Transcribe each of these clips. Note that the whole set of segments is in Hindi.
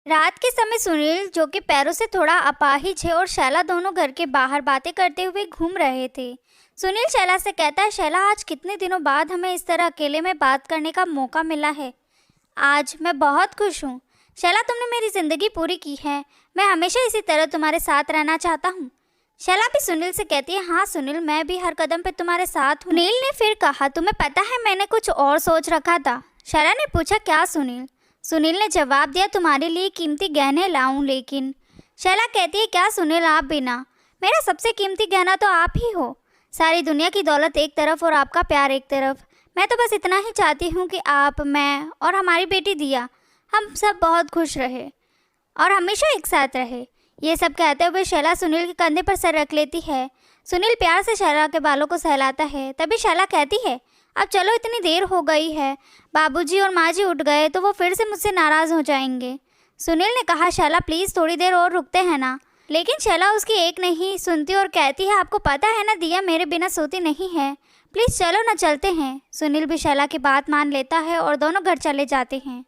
रात के समय सुनील, जो कि पैरों से थोड़ा अपाहिज है, और शैला दोनों घर के बाहर बातें करते हुए घूम रहे थे। सुनील शैला से कहता है, शैला आज कितने दिनों बाद हमें इस तरह अकेले में बात करने का मौका मिला है। आज मैं बहुत खुश हूँ। शैला, तुमने मेरी ज़िंदगी पूरी की है। मैं हमेशा इसी तरह तुम्हारे साथ रहना चाहता हूँ। शैला भी सुनील से कहती है, हाँ सुनील, मैं भी हर कदम पे तुम्हारे साथ हूँ। सुनील ने फिर कहा, तुम्हें पता है मैंने कुछ और सोच रखा था। शैला ने पूछा, क्या सुनील? सुनील ने जवाब दिया, तुम्हारे लिए कीमती गहने लाऊं। लेकिन शैला कहती है, क्या सुनील, आप बिना? मेरा सबसे कीमती गहना तो आप ही हो। सारी दुनिया की दौलत एक तरफ और आपका प्यार एक तरफ। मैं तो बस इतना ही चाहती हूँ कि आप, मैं और हमारी बेटी दिया, हम सब बहुत खुश रहे और हमेशा एक साथ रहे। ये सब कहते हुए शैला सुनील के कंधे पर सर रख लेती है। सुनील प्यार से शैला के बालों को सहलाता है। तभी शैला कहती है, अब चलो, इतनी देर हो गई है। बाबूजी और माँ जी उठ गए तो वो फिर से मुझसे नाराज़ हो जाएंगे। सुनील ने कहा, शैला प्लीज़ थोड़ी देर और रुकते हैं ना। लेकिन शैला उसकी एक नहीं सुनती और कहती है, आपको पता है ना, दिया मेरे बिना सोती नहीं है। प्लीज़ चलो ना, चलते हैं। सुनील भी शैला की बात मान लेता है और दोनों घर चले जाते हैं।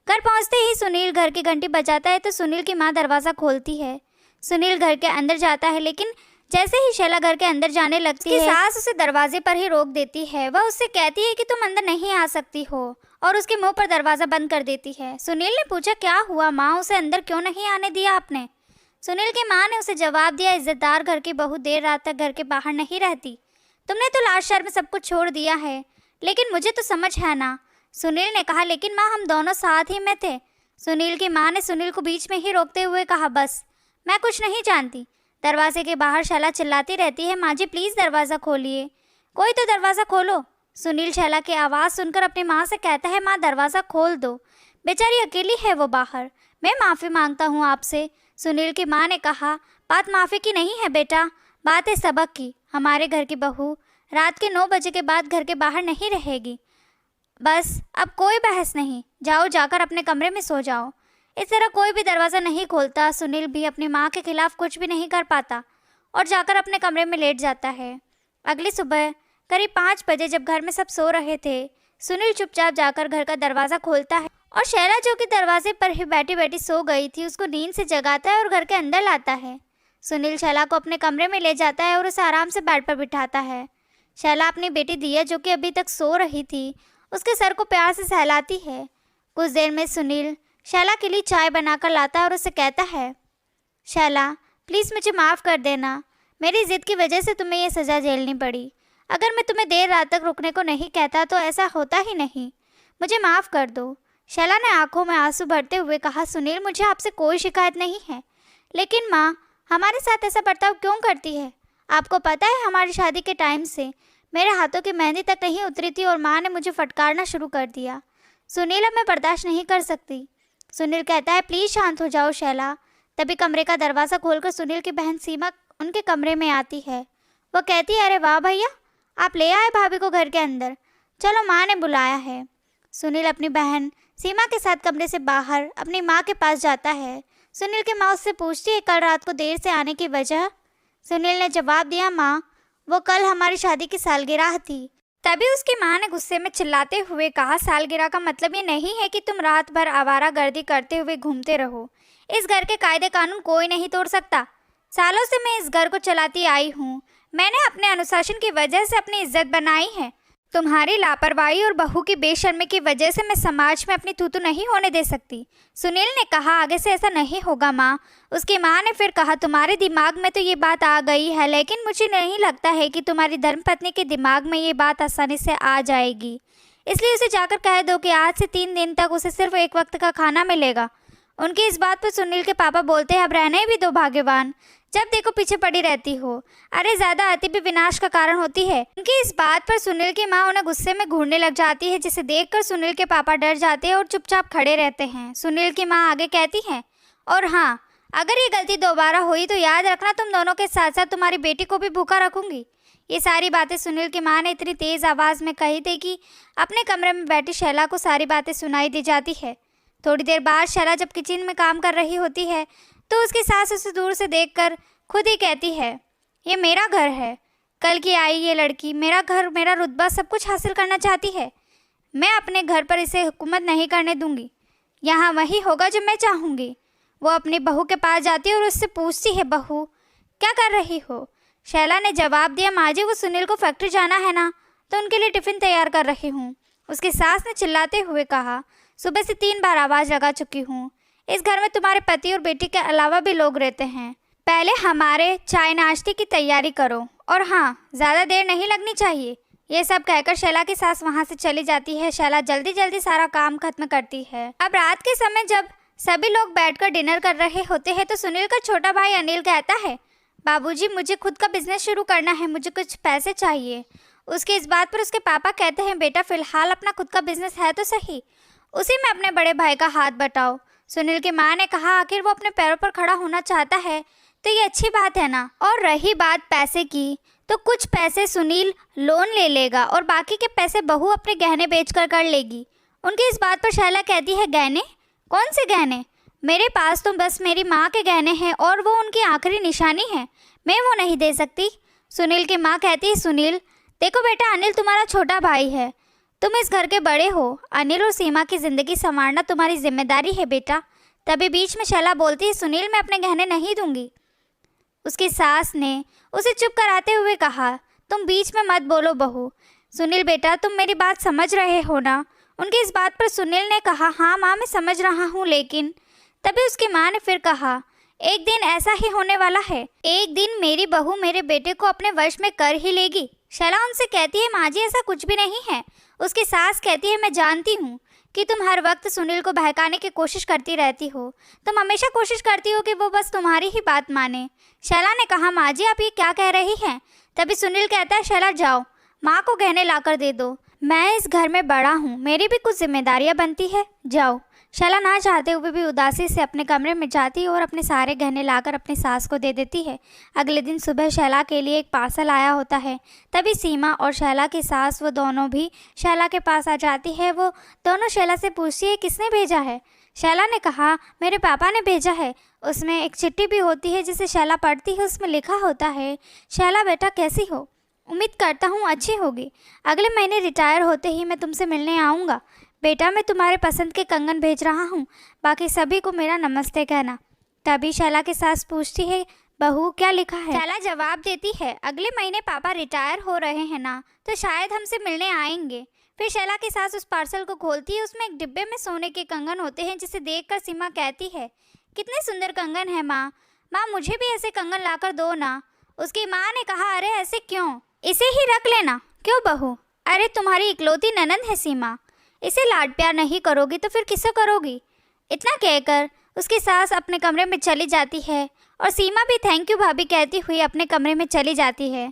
घर पहुंचते ही सुनील घर की घंटी बजाता है तो सुनील की माँ दरवाज़ा खोलती है। सुनील घर के अंदर जाता है, लेकिन जैसे ही शैला घर के अंदर जाने लगती है, सास उसे दरवाजे पर ही रोक देती है। वह उससे कहती है कि तुम अंदर नहीं आ सकती हो, और उसके मुंह पर दरवाज़ा बंद कर देती है। सुनील ने पूछा, क्या हुआ माँ, उसे अंदर क्यों नहीं आने दिया आपने? सुनील की माँ ने उसे जवाब दिया, इज्जतदार घर की बहू देर रात तक घर के बाहर नहीं रहती। तुमने तो लास्ट शहर में सब कुछ छोड़ दिया है, लेकिन मुझे तो समझ है ना। सुनील ने कहा, लेकिन माँ, हम दोनों साथ ही में थे। सुनील की माँ ने सुनील को बीच में ही रोकते हुए कहा, बस, मैं कुछ नहीं जानती। दरवाजे के बाहर शैला चिल्लाती रहती है, माँ जी प्लीज़ दरवाज़ा खोलिए, कोई तो दरवाज़ा खोलो। सुनील शैला की आवाज़ सुनकर अपनी माँ से कहता है, माँ दरवाज़ा खोल दो, बेचारी अकेली है वो बाहर। मैं माफ़ी मांगता हूँ आपसे। सुनील की माँ ने कहा, बात माफ़ी की नहीं है बेटा, बात है सबक की। हमारे घर की बहू रात के 9 बजे के बाद घर के बाहर नहीं रहेगी। बस अब कोई बहस नहीं, जाओ, जाकर अपने कमरे में सो जाओ। इस तरह कोई भी दरवाज़ा नहीं खोलता। सुनील भी अपनी माँ के खिलाफ कुछ भी नहीं कर पाता और जाकर अपने कमरे में लेट जाता है। अगली सुबह करीब 5 बजे जब घर में सब सो रहे थे, सुनील चुपचाप जाकर घर का दरवाज़ा खोलता है और शैला, जो कि दरवाजे पर ही बैठी बैठी सो गई थी, उसको नींद से जगाता है और घर के अंदर लाता है। सुनील शैला को अपने कमरे में ले जाता है और उसे आराम से बेड पर बिठाता है। शैला अपनी बेटी दिया, जो कि अभी तक सो रही थी, उसके सर को प्यार से सहलाती है। कुछ देर में सुनील शैला के लिए चाय बनाकर लाता है और उसे कहता है, शैला प्लीज़ मुझे माफ़ कर देना, मेरी ज़िद की वजह से तुम्हें यह सज़ा झेलनी पड़ी। अगर मैं तुम्हें देर रात तक रुकने को नहीं कहता तो ऐसा होता ही नहीं। मुझे माफ़ कर दो। शैला ने आंखों में आंसू भरते हुए कहा, सुनील मुझे आपसे कोई शिकायत नहीं है, लेकिन माँ हमारे साथ ऐसा बर्ताव क्यों करती है? आपको पता है हमारी शादी के टाइम से मेरे हाथों की मेहंदी तक नहीं उतरी थी और माँ ने मुझे फटकारना शुरू कर दिया। सुनील, अब मैं बर्दाश्त नहीं कर सकती। सुनील कहता है, प्लीज़ शांत हो जाओ शैला। तभी कमरे का दरवाज़ा खोलकर सुनील की बहन सीमा उनके कमरे में आती है। वह कहती है, अरे वाह भैया, आप ले आए भाभी को घर के अंदर, चलो माँ ने बुलाया है। सुनील अपनी बहन सीमा के साथ कमरे से बाहर अपनी माँ के पास जाता है। सुनील की माँ उससे पूछती है, कल रात को देर से आने की वजह? सुनील ने जवाब दिया, माँ वो कल हमारी शादी की सालगिरह थी। तभी उसकी माँ ने गुस्से में चिल्लाते हुए कहा, सालगिरह का मतलब ये नहीं है कि तुम रात भर आवारागर्दी करते हुए घूमते रहो। इस घर के कायदे कानून कोई नहीं तोड़ सकता। सालों से मैं इस घर को चलाती आई हूँ। मैंने अपने अनुशासन की वजह से अपनी इज्जत बनाई है। तुम्हारी लापरवाही और बहू की बेशर्मी की वजह से मैं समाज में अपनी तूतू नहीं होने दे सकती। सुनील ने कहा, आगे से ऐसा नहीं होगा माँ। उसकी माँ ने फिर कहा, तुम्हारे दिमाग में तो ये बात आ गई है, लेकिन मुझे नहीं लगता है कि तुम्हारी धर्मपत्नी के दिमाग में ये बात आसानी से आ जाएगी। इसलिए उसे जाकर कह दो कि आज से 3 दिन तक उसे सिर्फ एक वक्त का खाना मिलेगा। उनकी इस बात पर सुनील के पापा बोलते हैं, अब रहने भी दो भाग्यवान, जब देखो पीछे पड़ी रहती हो। अरे ज़्यादा अति भी विनाश का कारण होती है। उनकी इस बात पर सुनील की माँ उन्हें गुस्से में घूरने लग जाती है, जिसे देखकर सुनील के पापा डर जाते हैं और चुपचाप खड़े रहते हैं। सुनील की माँ आगे कहती हैं, और हाँ, अगर ये गलती दोबारा हुई तो याद रखना, तुम दोनों के साथ साथ तुम्हारी बेटी को भी भूखा रखूंगी। ये सारी बातें सुनील की माँ ने इतनी तेज़ आवाज़ में कही थी कि अपने कमरे में बैठी शैला को सारी बातें सुनाई दी जाती है। थोड़ी देर बाद शैला जब किचन में काम कर रही होती है तो उसकी सास उसे दूर से देखकर खुद ही कहती है, ये मेरा घर है। कल की आई ये लड़की मेरा घर, मेरा रुतबा सब कुछ हासिल करना चाहती है। मैं अपने घर पर इसे हुकूमत नहीं करने दूंगी। यहाँ वही होगा जो मैं चाहूँगी। वो अपनी बहू के पास जाती है और उससे पूछती है, बहू क्या कर रही हो? शैला ने जवाब दिया, माँ जी वो सुनील को फैक्ट्री जाना है ना, तो उनके लिए टिफ़िन तैयार कर रही हूँ। उसकी सास ने चिल्लाते हुए कहा, सुबह से 3 बार आवाज़ लगा चुकी हूँ। इस घर में तुम्हारे पति और बेटी के अलावा भी लोग रहते हैं। पहले हमारे चाय नाश्ते की तैयारी करो, और हाँ, ज़्यादा देर नहीं लगनी चाहिए। ये सब कहकर शैला की सास वहाँ से चली जाती है। शैला जल्दी जल्दी सारा काम खत्म करती है। अब रात के समय जब सभी लोग बैठकर डिनर कर रहे होते हैं तो सुनील का छोटा भाई अनिल कहता है, बाबूजी मुझे खुद का बिजनेस शुरू करना है, मुझे कुछ पैसे चाहिए। उसके इस बात पर उसके पापा कहते हैं, बेटा फिलहाल अपना खुद का बिजनेस है तो सही, उसी में अपने बड़े भाई का हाथ बटाओ। सुनील की माँ ने कहा, आखिर वो अपने पैरों पर खड़ा होना चाहता है तो ये अच्छी बात है ना। और रही बात पैसे की, तो कुछ पैसे सुनील लोन ले लेगा और बाकी के पैसे बहू अपने गहने बेचकर कर लेगी। उनकी इस बात पर शैला कहती है, गहने? कौन से गहने? मेरे पास तो बस मेरी माँ के गहने हैं और वो उनकी आखिरी निशानी है, मैं वो नहीं दे सकती। सुनील की माँ कहती है, सुनील देखो बेटा, अनिल तुम्हारा छोटा भाई है, तुम इस घर के बड़े हो, अनिल और सीमा की ज़िंदगी संवारना तुम्हारी जिम्मेदारी है बेटा। तभी बीच में शैला बोलती है, सुनील मैं अपने गहने नहीं दूंगी। उसकी सास ने उसे चुप कराते हुए कहा, तुम बीच में मत बोलो बहू। सुनील बेटा तुम मेरी बात समझ रहे हो ना? उनकी इस बात पर सुनील ने कहा, हाँ माँ मैं समझ रहा हूँ, लेकिन तभी उसकी माँ ने फिर कहा, एक दिन ऐसा ही होने वाला है, एक दिन मेरी बहू मेरे बेटे को अपने वश में कर ही लेगी। शैला उनसे कहती है, माँ जी ऐसा कुछ भी नहीं है। उसकी सास कहती है, मैं जानती हूँ कि तुम हर वक्त सुनील को बहकाने की कोशिश करती रहती हो, तुम हमेशा कोशिश करती हो कि वो बस तुम्हारी ही बात माने। शैला ने कहा, माँ जी आप ये क्या कह रही हैं? तभी सुनील कहता है, शैला जाओ माँ को गहने लाकर दे दो, मैं इस घर में बड़ा हूँ, मेरी भी कुछ जिम्मेदारियाँ बनती है, जाओ। शैला ना चाहते हुए भी उदासी से अपने कमरे में जाती है और अपने सारे गहने लाकर अपनी सास को दे देती है। अगले दिन सुबह शैला के लिए एक पार्सल आया होता है। तभी सीमा और शैला की सास वो दोनों भी शैला के पास आ जाती है। वो दोनों शैला से पूछती है, किसने भेजा है? शैला ने कहा, मेरे पापा ने भेजा है। उसमें एक चिट्ठी भी होती है जिसे शैला पढ़ती है। उसमें लिखा होता है, शैला बेटा कैसी हो? उम्मीद करता हूँ अच्छी होगी। अगले महीने रिटायर होते ही मैं तुमसे मिलने आऊँगा। बेटा मैं तुम्हारे पसंद के कंगन भेज रहा हूँ, बाकी सभी को मेरा नमस्ते कहना। तभी शैला की सास पूछती है, बहू क्या लिखा है? शैला जवाब देती है, अगले महीने पापा रिटायर हो रहे हैं ना, तो शायद हमसे मिलने आएंगे। फिर शैला की सास उस पार्सल को खोलती है। उसमें एक डिब्बे में सोने के कंगन होते हैं, जिसे देखकर सीमा कहती है, कितने सुंदर कंगन है माँ, माँ मुझे भी ऐसे कंगन लाकर दो ना। उसकी माँ ने कहा, अरे ऐसे क्यों, इसे ही रख लेना। क्यों बहू? अरे तुम्हारी इकलौती ननंद है सीमा, इसे लाड प्यार नहीं करोगी तो फिर किसे करोगी? इतना कहकर उसकी सास अपने कमरे में चली जाती है और सीमा भी थैंक यू भाभी कहती हुई अपने कमरे में चली जाती है।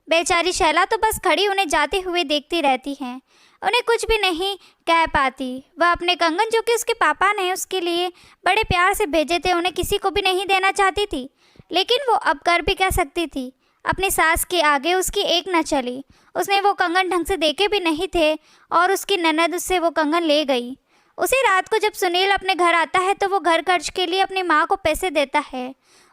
बेचारी शैला तो बस खड़ी उन्हें जाते हुए देखती रहती है, उन्हें कुछ भी नहीं कह पाती। वह अपने कंगन जो कि उसके पापा ने उसके लिए बड़े प्यार से भेजे थे, उन्हें किसी को भी नहीं देना चाहती थी, लेकिन वो अब कर भी क्या सकती थी? अपनी सास के आगे उसकी एक न चली। उसने वो कंगन ढंग से देखे भी नहीं थे और उसकी ननद उससे वो कंगन ले गई। उसी रात को जब सुनील अपने घर आता है तो वो घर खर्च के लिए अपनी माँ को पैसे देता है।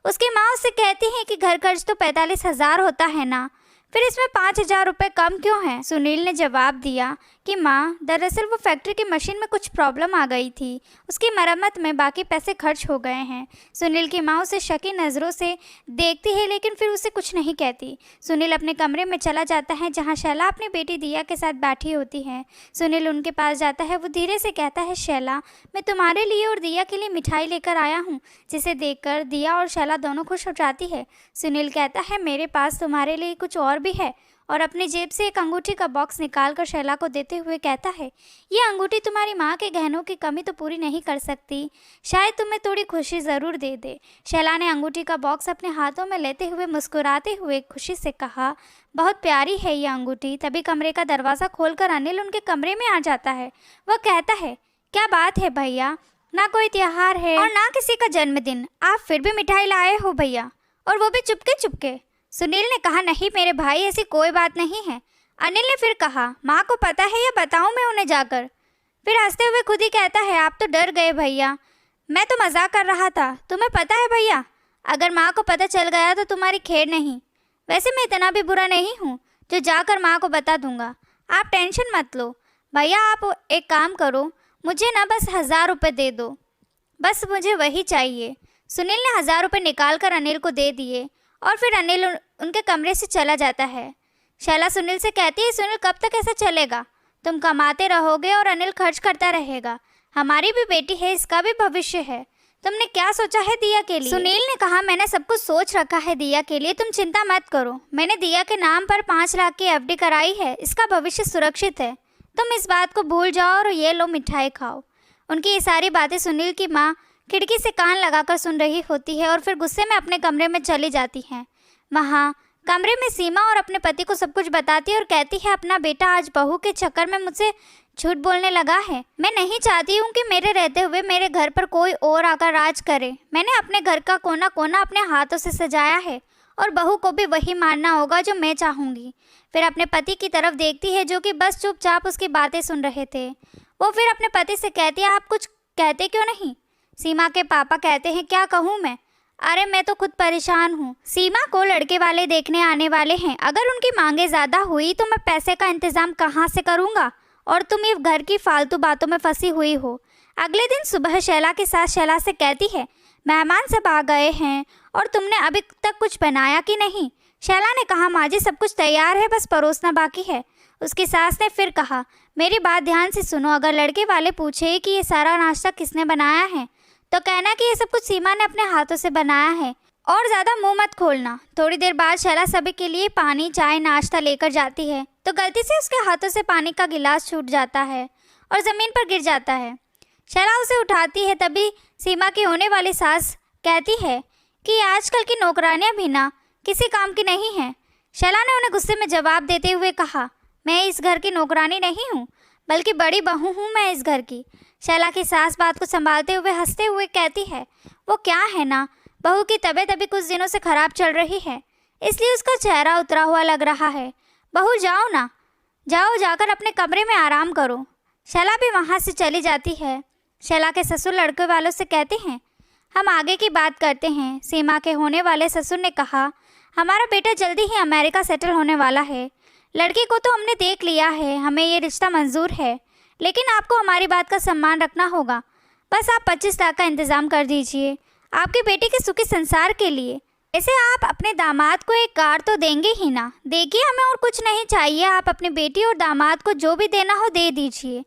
उसकी माँ उससे कहती है कि घर खर्च तो 45,000 होता है ना, फिर इसमें 5,000 रुपये कम क्यों हैं? सुनील ने जवाब दिया कि माँ दरअसल वो फैक्ट्री की मशीन में कुछ प्रॉब्लम आ गई थी, उसकी मरम्मत में बाकी पैसे खर्च हो गए हैं। सुनील की माँ उसे शकी नज़रों से देखती है, लेकिन फिर उसे कुछ नहीं कहती। सुनील अपने कमरे में चला जाता है जहाँ शैला अपनी बेटी दिया के साथ बैठी होती है। सुनील उनके पास जाता है। वो धीरे से कहता है, शैला मैं तुम्हारे लिए और दिया के लिए मिठाई लेकर आया हूँ, जिसे देखकर दिया और शैला दोनों खुश हो जाती है। सुनील कहता है, मेरे पास तुम्हारे लिए कुछ और भी है, और अपनी जेब से एक अंगूठी का बॉक्स निकालकर शैला को देते हुए कहता है, ये अंगूठी तुम्हारी माँ के गहनों की कमी तो पूरी नहीं कर सकती, शायद तुम्हें थोड़ी खुशी ज़रूर दे दे। शैला ने अंगूठी का बॉक्स अपने हाथों में लेते हुए मुस्कुराते हुए खुशी से कहा, बहुत प्यारी है ये अंगूठी। तभी कमरे का दरवाज़ा खोलकर अनिल उनके कमरे में आ जाता है। वह कहता है, क्या बात है भैया, ना कोई त्योहार है और ना किसी का जन्मदिन, आप फिर भी मिठाई लाए हो भैया, और वो भी चुपके चुपके। सुनील ने कहा, नहीं मेरे भाई ऐसी कोई बात नहीं है। अनिल ने फिर कहा, माँ को पता है या बताऊँ मैं उन्हें जाकर? फिर हंसते हुए खुद ही कहता है, आप तो डर गए भैया, मैं तो मजाक कर रहा था। तुम्हें पता है भैया, अगर माँ को पता चल गया तो तुम्हारी खैर नहीं। वैसे मैं इतना भी बुरा नहीं हूँ जो जाकर माँ को बता दूंगा, आप टेंशन मत लो। भैया आप एक काम करो, मुझे ना बस 1000 रुपये दे दो, बस मुझे वही चाहिए। सुनील ने 1000 रुपये निकाल कर अनिल को दे दिए और फिर अनिल उनके कमरे से चला जाता है। शैला सुनील से कहती है, सुनील कब तक ऐसा चलेगा? तुम कमाते रहोगे और अनिल खर्च करता रहेगा। हमारी भी बेटी है, इसका भी भविष्य है। तुमने क्या सोचा है दिया के लिए? सुनील ने कहा, मैंने सब कुछ सोच रखा है दिया के लिए, तुम चिंता मत करो। मैंने दिया के नाम पर 5 लाख की एफडी कराई है, इसका भविष्य सुरक्षित है। तुम इस बात को भूल जाओ और ये लो मिठाई खाओ। उनकी ये सारी बातें सुनील की माँ खिड़की से कान लगाकर सुन रही होती है और फिर गुस्से में अपने कमरे में चली जाती हैं। वहाँ कमरे में सीमा और अपने पति को सब कुछ बताती है और कहती है, अपना बेटा आज बहू के चक्कर में मुझसे झूठ बोलने लगा है। मैं नहीं चाहती हूँ कि मेरे रहते हुए मेरे घर पर कोई और आकर राज करे। मैंने अपने घर का कोना कोना अपने हाथों से सजाया है और बहू को भी वही मानना होगा जो मैं चाहूँगी। फिर अपने पति की तरफ देखती है जो कि बस चुपचाप उसकी बातें सुन रहे थे। वो फिर अपने पति से कहती है, आप कुछ कहते क्यों नहीं? सीमा के पापा कहते हैं, क्या कहूँ मैं? अरे मैं तो खुद परेशान हूँ। सीमा को लड़के वाले देखने आने वाले हैं, अगर उनकी मांगे ज़्यादा हुई तो मैं पैसे का इंतज़ाम कहाँ से करूँगा? और तुम ये घर की फालतू बातों में फंसी हुई हो। अगले दिन सुबह शैला के साथ शैला से कहती है, मेहमान सब आ गए हैं और तुमने अभी तक कुछ बनाया कि नहीं? शैला ने कहा, माँ जी सब कुछ तैयार है, बस परोसना बाकी है। उसकी सास ने फिर कहा, मेरी बात ध्यान से सुनो, अगर लड़के वाले पूछे कि ये सारा नाश्ता किसने बनाया है तो कहना कि ये सब कुछ सीमा ने अपने हाथों से बनाया है और ज़्यादा मुंह मत खोलना। थोड़ी देर बाद शैला सभी के लिए पानी चाय नाश्ता लेकर जाती है तो गलती से उसके हाथों से पानी का गिलास छूट जाता है और ज़मीन पर गिर जाता है। शैला उसे उठाती है, तभी सीमा की होने वाली सास कहती है कि आजकल की नौकरानियाँ भी ना किसी काम की नहीं हैं। शैला ने उन्हें गुस्से में जवाब देते हुए कहा, मैं इस घर की नौकरानी नहीं हूँ, बल्कि बड़ी बहू हूँ मैं इस घर की। शैला की सास बात को संभालते हुए हंसते हुए कहती है, वो क्या है ना, बहू की तबीयत अभी कुछ दिनों से खराब चल रही है, इसलिए उसका चेहरा उतरा हुआ लग रहा है। बहू जाओ ना, जाओ जाकर अपने कमरे में आराम करो। शैला भी वहाँ से चली जाती है। शैला के ससुर लड़के वालों से कहते हैं, हम आगे की बात करते हैं। सीमा के होने वाले ससुर ने कहा, हमारा बेटा जल्दी ही अमेरिका सेटल होने वाला है। लड़की को तो हमने देख लिया है, हमें ये रिश्ता मंजूर है, लेकिन आपको हमारी बात का सम्मान रखना होगा। बस आप 25 लाख का इंतज़ाम कर दीजिए आपकी बेटी के सुखी संसार के लिए। ऐसे आप अपने दामाद को एक कार तो देंगे ही ना? देखिए, हमें और कुछ नहीं चाहिए, आप अपनी बेटी और दामाद को जो भी देना हो दे दीजिए।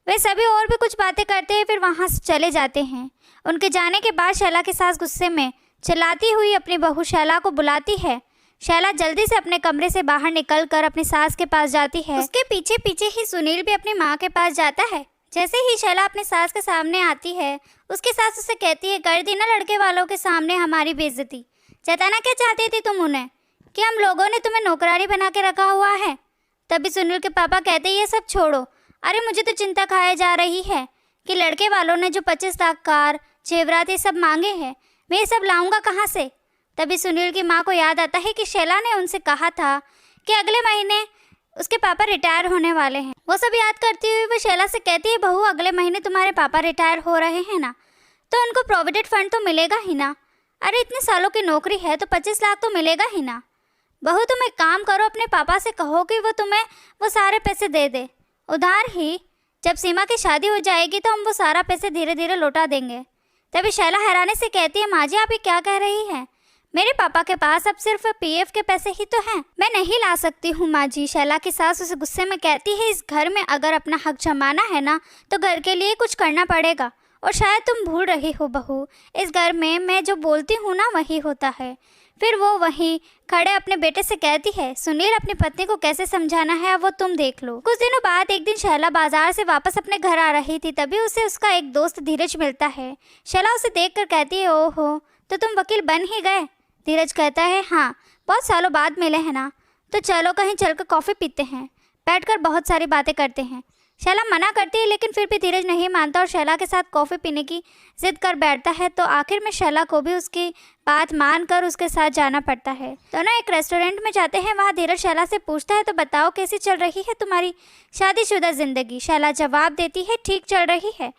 वे सभी और भी कुछ बातें करते हैं, फिर वहाँ से चले जाते हैं। उनके जाने के बाद शैला के सास गुस्से में चिल्लाती हुई अपनी बहू शैला को बुलाती है। शैला जल्दी से अपने कमरे से बाहर निकलकर अपनी सास के पास जाती है। उसके पीछे पीछे ही सुनील भी अपनी माँ के पास जाता है। जैसे ही शैला अपनी सास के सामने आती है, उसकी सास उसे कहती है, कर दी ना लड़के वालों के सामने हमारी बेइज्जती। जताना क्या चाहती थी तुम उन्हें कि हम लोगों ने तुम्हें नौकरानी बना के रखा हुआ है? तभी सुनील के पापा कहते, ये सब छोड़ो। अरे मुझे तो चिंता खाए जा रही है कि लड़के वालों ने जो 25 लाख कार जेवरात ये सब मांगे हैं, मैं ये सब लाऊंगा कहाँ से? तभी सुनील की माँ को याद आता है कि शैला ने उनसे कहा था कि अगले महीने उसके पापा रिटायर होने वाले हैं। वो सब याद करती हुई वो शैला से कहती है, बहू अगले महीने तुम्हारे पापा रिटायर हो रहे हैं ना, तो उनको प्रोविडेंट फंड तो मिलेगा ही ना? अरे इतने सालों की नौकरी है तो 25 लाख तो मिलेगा ही ना। बहू तुम एक काम करो, अपने पापा से कहो कि वो तुम्हें वो सारे पैसे दे दे उधार ही। जब सीमा की शादी हो जाएगी तो हम वो सारा पैसे धीरे धीरे लौटा देंगे। तभी शैला हैरानी से कहती है, माँ जी आप ये क्या कह रही हैं? मेरे पापा के पास अब सिर्फ पीएफ के पैसे ही तो हैं, मैं नहीं ला सकती हूँ माँ जी। शैला की सास उसे गुस्से में कहती है, इस घर में अगर अपना हक जमाना है ना तो घर के लिए कुछ करना पड़ेगा। और शायद तुम भूल रही हो बहू, इस घर में मैं जो बोलती हूँ ना वही होता है। फिर वो वहीं खड़े अपने बेटे से कहती है, सुनील अपनी पत्नी को कैसे समझाना है वो तुम देख लो। कुछ दिनों बाद एक दिन शैला बाजार से वापस अपने घर आ रही थी, तभी उसे उसका एक दोस्त धीरज मिलता है। शैला उसे देखकर कहती है, ओहो तो तुम वकील बन ही गए? धीरज कहता है, हाँ बहुत सालों बाद मिले हैं ना, तो चलो कहीं चलकर कॉफ़ी पीते हैं, बैठकर बहुत सारी बातें करते हैं। शैला मना करती है लेकिन फिर भी धीरज नहीं मानता और शैला के साथ कॉफ़ी पीने की जिद कर बैठता है। तो आखिर में शैला को भी उसकी बात मानकर उसके साथ जाना पड़ता है। दोनों एक रेस्टोरेंट में जाते हैं। वहाँ धीरज शैला से पूछता है, तो बताओ कैसी चल रही है तुम्हारी शादीशुदा ज़िंदगी? शैला जवाब देती है, ठीक चल रही है।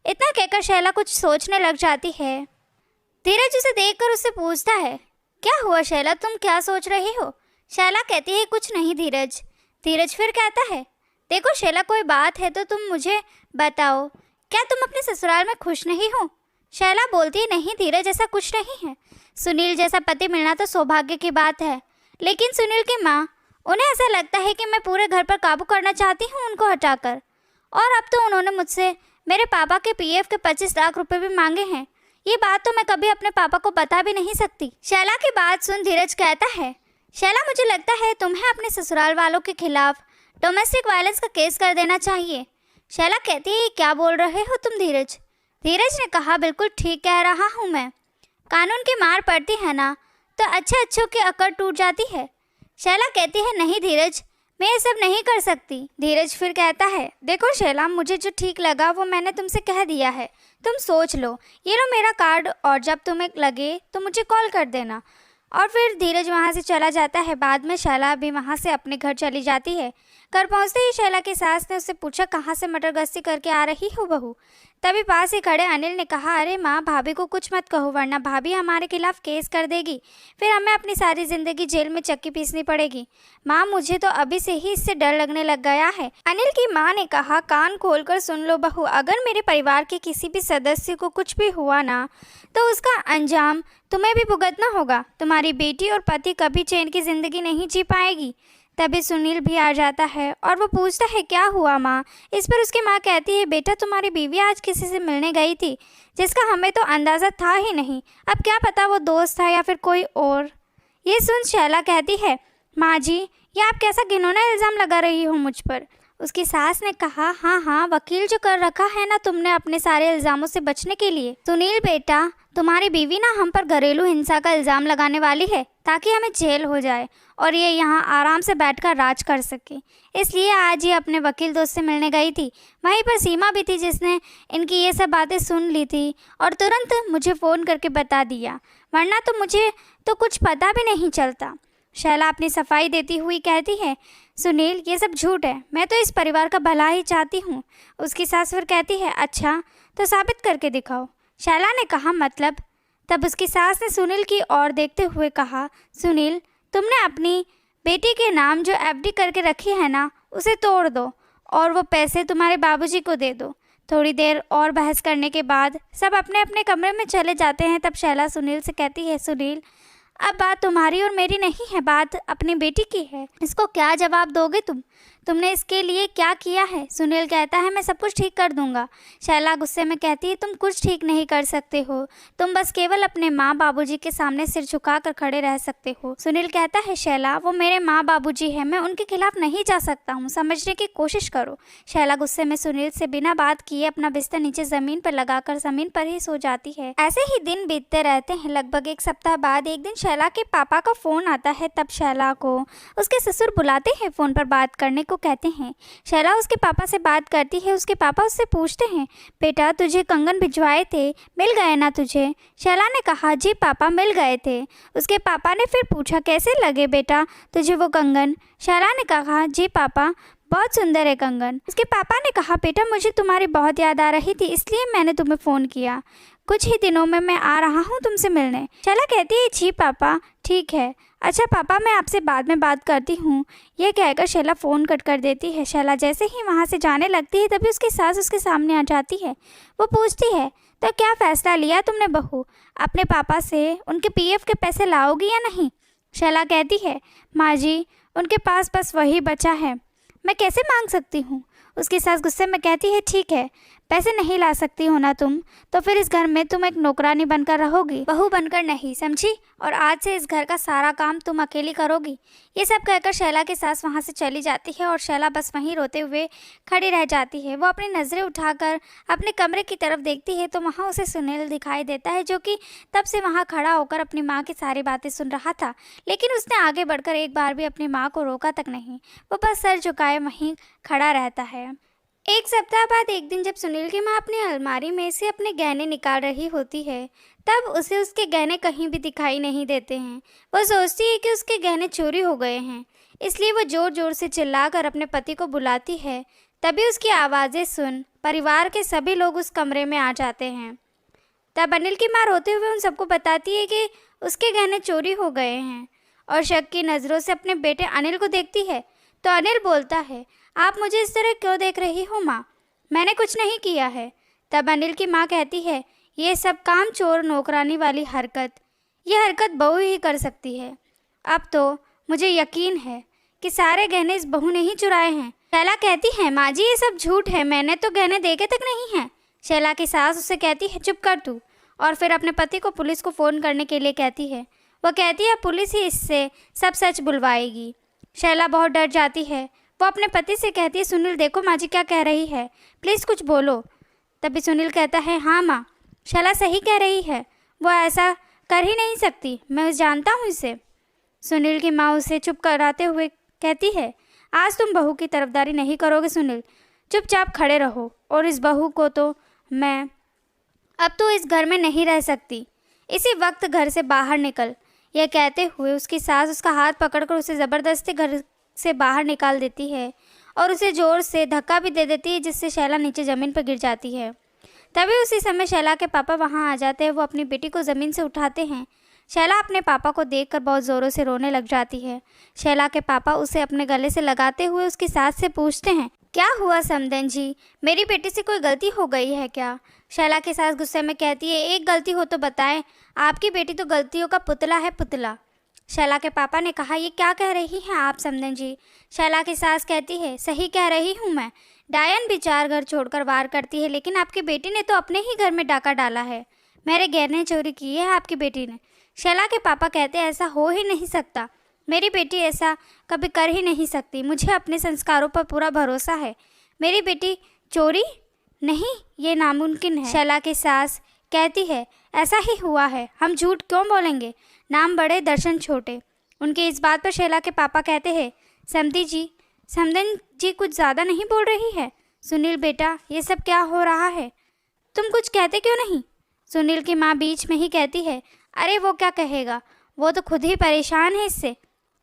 इतना कहकर शैला कुछ सोचने लग जाती है। धीरज उसे देखकर उससे पूछता है, क्या हुआ शैला, तुम क्या सोच रही हो? शैला कहती है, कुछ नहीं धीरज। धीरज फिर कहता है, देखो शैला कोई बात है तो तुम मुझे बताओ, क्या तुम अपने ससुराल में खुश नहीं हो? शैला बोलती, नहीं धीरज, ऐसा कुछ नहीं है। सुनील जैसा पति मिलना तो सौभाग्य की बात है, लेकिन सुनील की माँ, उन्हें ऐसा लगता है कि मैं पूरे घर पर काबू करना चाहती हूँ उनको हटाकर। और अब तो उन्होंने मुझसे मेरे पापा के पीएफ के 25 लाख रुपए भी मांगे हैं। ये बात तो मैं कभी अपने पापा को बता भी नहीं सकती। शैला की बात सुन धीरज कहता है, शैला मुझे लगता है तुम्हें अपने ससुराल वालों के खिलाफ डोमेस्टिक वायलेंस का केस कर देना चाहिए। शैला कहती है, क्या बोल रहे हो तुम धीरज? धीरज ने कहा, बिल्कुल ठीक कह रहा हूँ मैं। कानून की मार पड़ती है ना तो अच्छे अच्छों की अकड़ टूट जाती है। शैला कहती है, नहीं धीरज, मैं ये सब नहीं कर सकती। धीरज फिर कहता है, देखो शैला, मुझे जो ठीक लगा वो मैंने तुमसे कह दिया है, तुम सोच लो। ये लो मेरा कार्ड, और जब तुम्हें लगे तो मुझे कॉल कर देना। और फिर धीरज वहाँ से चला जाता है। बाद में शैला भी वहाँ से अपने घर चली जाती है। घर पहुँचते ही शैला की सास ने उससे पूछा, कहाँ से मटर गश्ती करके आ रही हो बहू? तभी पास ही खड़े अनिल ने कहा, अरे माँ, भाभी को कुछ मत कहो वरना भाभी हमारे खिलाफ केस कर देगी, फिर हमें अपनी सारी ज़िंदगी जेल में चक्की पीसनी पड़ेगी। माँ, मुझे तो अभी से ही इससे डर लगने लग गया है। अनिल की माँ ने कहा, कान खोलकर सुन लो बहू, अगर मेरे परिवार के किसी भी सदस्य को कुछ भी हुआ ना तो उसका अंजाम तुम्हें भी भुगतना होगा। तुम्हारी बेटी और पति कभी चैन की ज़िंदगी नहीं जी पाएगी। तभी सुनील भी आ जाता है और वो पूछता है, क्या हुआ माँ? इस पर उसकी माँ कहती है, बेटा तुम्हारी बीवी आज किसी से मिलने गई थी जिसका हमें तो अंदाज़ा था ही नहीं। अब क्या पता वो दोस्त था या फिर कोई और। ये सुन शैला कहती है, माँ जी, ये आप कैसा घिनौना इल्ज़ाम लगा रही हो मुझ पर? उसकी सास ने कहा, हाँ हाँ, वकील जो कर रखा है ना तुमने अपने सारे इल्ज़ामों से बचने के लिए। सुनील बेटा, तुम्हारी बीवी ना हम पर घरेलू हिंसा का इल्ज़ाम लगाने वाली है ताकि हमें जेल हो जाए और ये यहाँ आराम से बैठकर राज कर सके। इसलिए आज ये अपने वकील दोस्त से मिलने गई थी। वहीं पर सीमा भी थी जिसने इनकी ये सब बातें सुन ली थी और तुरंत मुझे फ़ोन करके बता दिया, वरना तो मुझे तो कुछ पता भी नहीं चलता। शैला अपनी सफाई देती हुई कहती है, सुनील, ये सब झूठ है, मैं तो इस परिवार का भला ही चाहती हूँ। उसकी सास फिर कहती है, अच्छा तो साबित करके दिखाओ। शैला ने कहा, मतलब? तब उसकी सास ने सुनील की ओर देखते हुए कहा, सुनील, तुमने अपनी बेटी के नाम जो एफडी करके रखी है ना, उसे तोड़ दो और वो पैसे तुम्हारे बाबूजी को दे दो। थोड़ी देर और बहस करने के बाद सब अपने अपने कमरे में चले जाते हैं। तब शैला सुनील से कहती है, सुनील, अब बात तुम्हारी और मेरी नहीं है, बात अपनी बेटी की है। इसको क्या जवाब दोगे तुमने इसके लिए क्या किया है? सुनील कहता है, मैं सब कुछ ठीक कर दूंगा। शैला गुस्से में कहती है, तुम कुछ ठीक नहीं कर सकते हो, तुम बस केवल अपने माँ बाबूजी के सामने सिर झुकाकर खड़े रह सकते हो। सुनील कहता है, शैला, वो मेरे माँ बाबूजी है, मैं उनके खिलाफ नहीं जा सकता हूँ, समझने की कोशिश करो। शैला गुस्से में सुनील से बिना बात किए अपना बिस्तर नीचे ज़मीन पर लगाकर ज़मीन पर ही सो जाती है। ऐसे ही दिन बीतते रहते हैं। लगभग एक सप्ताह बाद एक दिन शैला के पापा का फ़ोन आता है। तब शैला को उसके ससुर बुलाते हैं फ़ोन पर बात करने को कहते हैं। शैला उसके पापा से बात करती है। उसके पापा उससे पूछते हैं, बेटा तुझे कंगन भिजवाए थे, मिल गए ना तुझे? शैला ने कहा, जी पापा, मिल गए थे। उसके पापा ने फिर पूछा, कैसे लगे बेटा तुझे वो कंगन? शैला ने कहा, जी पापा, बहुत सुंदर है कंगन। उसके पापा ने कहा, बेटा मुझे तुम्हारी बहुत याद आ रही थी, इसलिए मैंने तुम्हें फ़ोन किया। कुछ ही दिनों में मैं आ रहा हूँ तुमसे मिलने। शैला कहती है, जी पापा, ठीक है। अच्छा पापा, मैं आपसे बाद में बात करती हूँ। यह कहकर शैला फ़ोन कट कर देती है। शैला जैसे ही वहाँ से जाने लगती है तभी उसकी सास उसके सामने आ जाती है। वो पूछती है, तो क्या फ़ैसला लिया तुमने बहू? अपने पापा से उनके पीएफ के पैसे लाओगी या नहीं? शैला कहती है, माँ जी, उनके पास बस वही बचा है, मैं कैसे मांग सकती हूँ? उसकी सास गुस्से में कहती है, ठीक है, पैसे नहीं ला सकती हो ना तुम, तो फिर इस घर में तुम एक नौकरानी बनकर रहोगी, बहू बनकर नहीं, समझी? और आज से इस घर का सारा काम तुम अकेली करोगी। ये सब कहकर शैला की सास वहाँ से चली जाती है और शैला बस वहीं रोते हुए खड़ी रह जाती है। वो अपनी नज़रें उठाकर अपने कमरे की तरफ देखती है तो वहाँ उसे सुनील दिखाई देता है, जो कि तब से वहाँ खड़ा होकर अपनी माँ की सारी बातें सुन रहा था, लेकिन उसने आगे बढ़कर एक बार भी अपनी माँ को रोका तक नहीं। वो बस सर झुकाए वहीं खड़ा रहता है। एक सप्ताह बाद एक दिन जब सुनील की माँ अपनी अलमारी में से अपने गहने निकाल रही होती है, तब उसे उसके गहने कहीं भी दिखाई नहीं देते हैं। वो सोचती है कि उसके गहने चोरी हो गए हैं, इसलिए वो ज़ोर ज़ोर से चिल्लाकर अपने पति को बुलाती है। तभी उसकी आवाज़ें सुन परिवार के सभी लोग उस कमरे में आ जाते हैं। तब अनिल की माँ रोते हुए उन सबको बताती है कि उसके गहने चोरी हो गए हैं और शक की नज़रों से अपने बेटे अनिल को देखती है। तो अनिल बोलता है, आप मुझे इस तरह क्यों देख रही हो माँ? मैंने कुछ नहीं किया है। तब अनिल की माँ कहती है, ये सब काम चोर नौकरानी वाली हरकत, ये हरकत बहू ही कर सकती है। अब तो मुझे यकीन है कि सारे गहने इस बहू ने ही चुराए हैं। शैला कहती है, माँ जी ये सब झूठ है, मैंने तो गहने देखे तक नहीं हैं। शैला की सास उससे कहती है, चुप कर तू, और फिर अपने पति को पुलिस को फ़ोन करने के लिए कहती है। वह कहती है पुलिस ही इससे सब सच बुलवाएगी। शैला बहुत डर जाती है। वो अपने पति से कहती है, सुनील देखो माँ जी क्या कह रही है, प्लीज़ कुछ बोलो। तभी सुनील कहता है, हाँ माँ, शैला सही कह रही है, वो ऐसा कर ही नहीं सकती, मैं जानता हूँ इसे। सुनील की माँ उसे चुप कराते हुए कहती है, आज तुम बहू की तरफदारी नहीं करोगे सुनील, चुपचाप खड़े रहो, और इस बहू को तो मैं अब तो इस घर में नहीं रह सकती, इसी वक्त घर से बाहर निकल। यह कहते हुए उसकी सास उसका हाथ पकड़कर उसे ज़बरदस्ती घर से बाहर निकाल देती है और उसे ज़ोर से धक्का भी दे देती है, जिससे शैला नीचे ज़मीन पर गिर जाती है। तभी उसी समय शैला के पापा वहां आ जाते हैं। वो अपनी बेटी को ज़मीन से उठाते हैं। शैला अपने पापा को देखकर बहुत ज़ोरों से रोने लग जाती है। शैला के पापा उसे अपने गले से लगाते हुए उसकी सास से पूछते हैं, क्या हुआ समधन जी, मेरी बेटी से कोई गलती हो गई है क्या? शैला की सास गुस्से में कहती है, एक गलती हो तो बताएं, आपकी बेटी तो गलतियों का पुतला है, पुतला। शैला के पापा ने कहा, ये क्या कह रही हैं आप समधन जी? शैला की सास कहती है, सही कह रही हूँ मैं, डायन भी 4 घर छोड़कर वार करती है, लेकिन आपकी बेटी ने तो अपने ही घर में डाका डाला है, मेरे गहने चोरी किए हैं आपकी बेटी ने। शैला के पापा कहते हैं, ऐसा हो ही नहीं सकता, मेरी बेटी ऐसा कभी कर ही नहीं सकती, मुझे अपने संस्कारों पर पूरा भरोसा है, मेरी बेटी चोरी नहीं, ये नामुमकिन है। शैला की सास कहती है, ऐसा ही हुआ है, हम झूठ क्यों बोलेंगे, नाम बड़े दर्शन छोटे। उनकी इस बात पर शैला के पापा कहते हैं, समधन जी कुछ ज़्यादा नहीं बोल रही है? सुनील बेटा, ये सब क्या हो रहा है, तुम कुछ कहते क्यों नहीं? सुनील की माँ बीच में ही कहती है, अरे वो क्या कहेगा, वो तो खुद ही परेशान है इससे,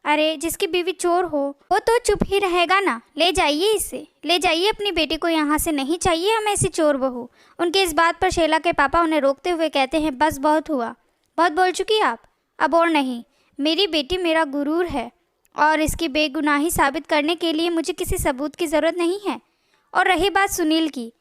अरे जिसकी बीवी चोर हो वो तो चुप ही रहेगा ना, ले जाइए इसे, ले जाइए अपनी बेटी को यहाँ से, नहीं चाहिए हमें ऐसी चोर बहू। उनकी इस बात पर शैला के पापा उन्हें रोकते हुए कहते हैं, बस बहुत हुआ, बहुत बोल चुकी आप, अब और नहीं, मेरी बेटी मेरा गुरूर है और इसकी बेगुनाही साबित करने के लिए मुझे किसी सबूत की ज़रूरत नहीं है। और रही बात सुनील की,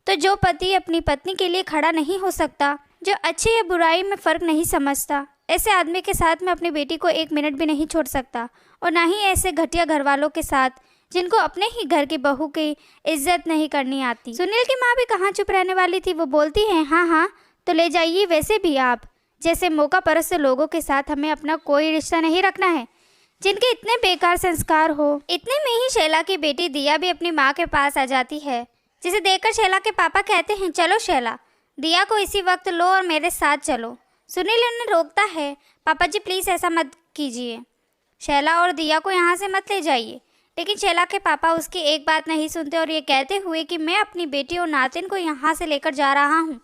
तो जो पति अपनी पत्नी के लिए खड़ा नहीं हो सकता, जो अच्छी या बुराई में फ़र्क नहीं समझता, ऐसे आदमी के साथ मैं अपनी बेटी को 1 मिनट भी नहीं छोड़ सकता, और ना ही ऐसे घटिया घर वालों के साथ जिनको अपने ही घर की बहू की इज्जत नहीं करनी आती। सुनील की माँ भी कहाँ चुप रहने वाली थी, वो बोलती हैं, हाँ हाँ तो ले जाइए, वैसे भी आप जैसे मौका परस्त लोगों के साथ हमें अपना कोई रिश्ता नहीं रखना है, जिनके इतने बेकार संस्कार हो। इतने में ही शैला की बेटी दिया भी अपनी माँ के पास आ जाती है, जिसे देखकर शैला के पापा कहते हैं, चलो शैला, दिया को इसी वक्त लो और मेरे साथ चलो। सुनील उन्हें रोकता है, पापा जी प्लीज़ ऐसा मत कीजिए, शैला और दिया को यहाँ से मत ले जाइए। लेकिन शैला के पापा उसकी एक बात नहीं सुनते और ये कहते हुए कि मैं अपनी बेटी और नातिन को यहाँ से लेकर जा रहा हूँ,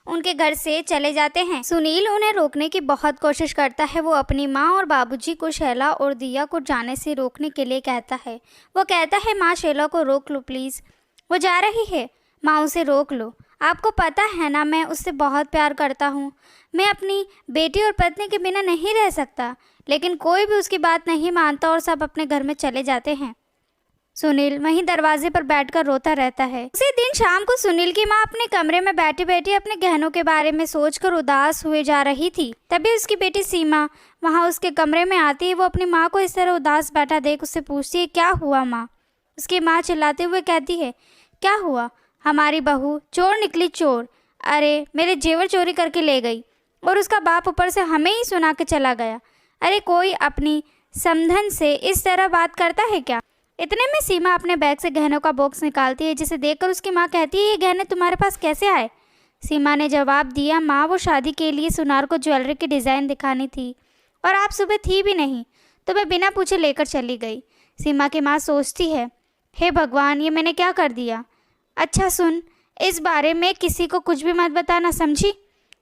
उनके घर से चले जाते हैं। सुनील उन्हें रोकने की बहुत कोशिश करता है। वो अपनी माँ और बाबूजी को शैला और दिया को जाने से रोकने के लिए कहता है। वो कहता है, माँ शैला को रोक लो प्लीज़, वो जा रही है, माँ उसे रोक लो, आपको पता है ना मैं उससे बहुत प्यार करता हूँ, मैं अपनी बेटी और पत्नी के बिना नहीं रह सकता। लेकिन कोई भी उसकी बात नहीं मानता और सब अपने घर में चले जाते हैं। सुनील वहीं दरवाजे पर बैठकर रोता रहता है। उसी दिन शाम को सुनील की माँ अपने कमरे में बैठी बैठी अपने गहनों के बारे में सोचकर उदास हुए जा रही थी। तभी उसकी बेटी सीमा वहाँ उसके कमरे में आती है। वो अपनी माँ को इस तरह उदास बैठा देख उससे पूछती है, क्या हुआ माँ? उसकी माँ चिल्लाते हुए कहती है, क्या हुआ? हमारी बहू चोर निकली, चोर, अरे मेरे जेवर चोरी करके ले गई और उसका बाप ऊपर से हमें ही सुना के चला गया। अरे कोई अपनी समधन से इस तरह बात करता है क्या? इतने में सीमा अपने बैग से गहनों का बॉक्स निकालती है, जिसे देखकर उसकी माँ कहती है, ये गहने तुम्हारे पास कैसे आए? सीमा ने जवाब दिया, माँ वो शादी के लिए सुनार को ज्वेलरी की डिज़ाइन दिखानी थी और आप सुबह थी भी नहीं, तो मैं बिना पूछे लेकर चली गई। सीमा की माँ सोचती है, हे भगवान, ये मैंने क्या कर दिया? अच्छा सुन, इस बारे में किसी को कुछ भी मत बताना, समझी?